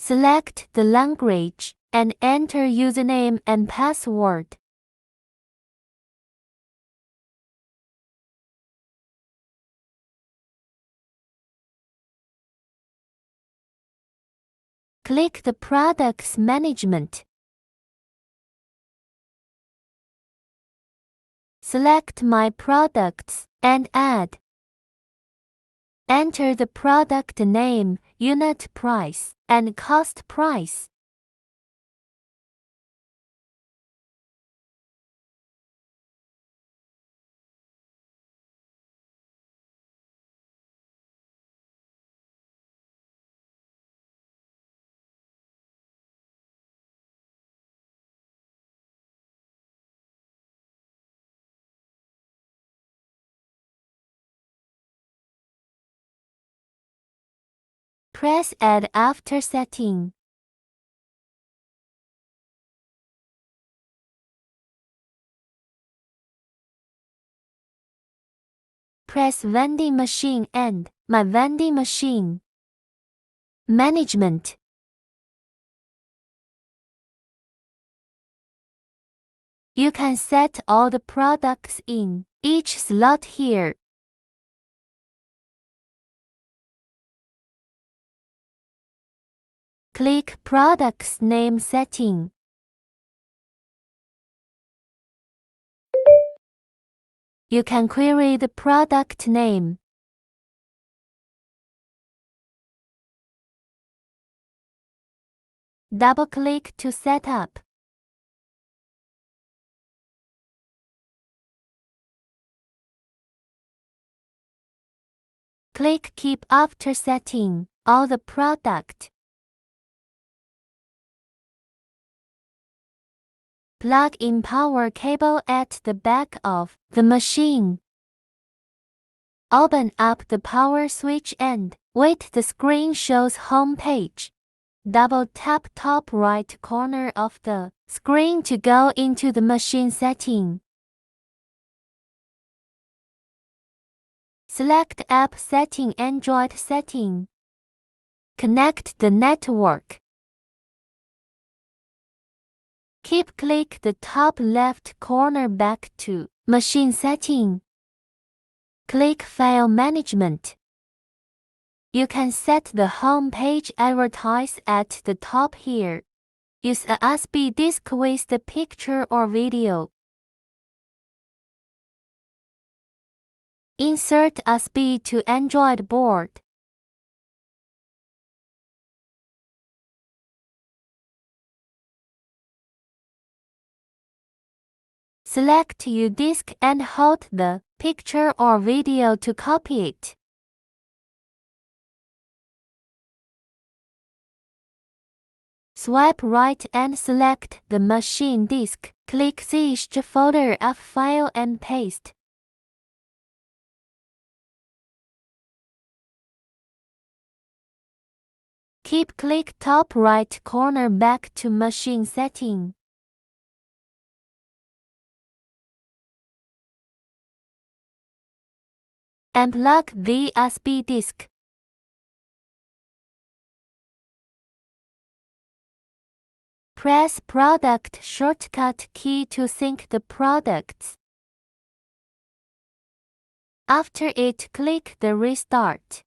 Select the language and enter username and password. Click the Products Management. Select My Products and add. Enter the product name, unit price, and cost price. Press Add after setting. Press Vending Machine and My Vending Machine. Management. You can set all the products in each slot here. Click Products Name Setting. You can query the product name. Double-click to set up. Click Keep after setting all the product. Plug in power cable at the back of the machine. Open up the power switch and wait the screen shows home page. Double tap top right corner of the screen to go into the machine setting. Select App Setting Android Setting. Connect the network. Click the top left corner back to Machine Setting. Click File Management. You can set the home page advertise at the top here. Use a USB disk with the picture or video. Insert USB to Android board. Select U-Disk and hold the picture or video to copy it. Swipe right and select the machine disk. Click the folder of file and paste. Click top right corner back to machine setting. Unplug the USB disk. Press Product shortcut key to sync the products. After it, click the Restart.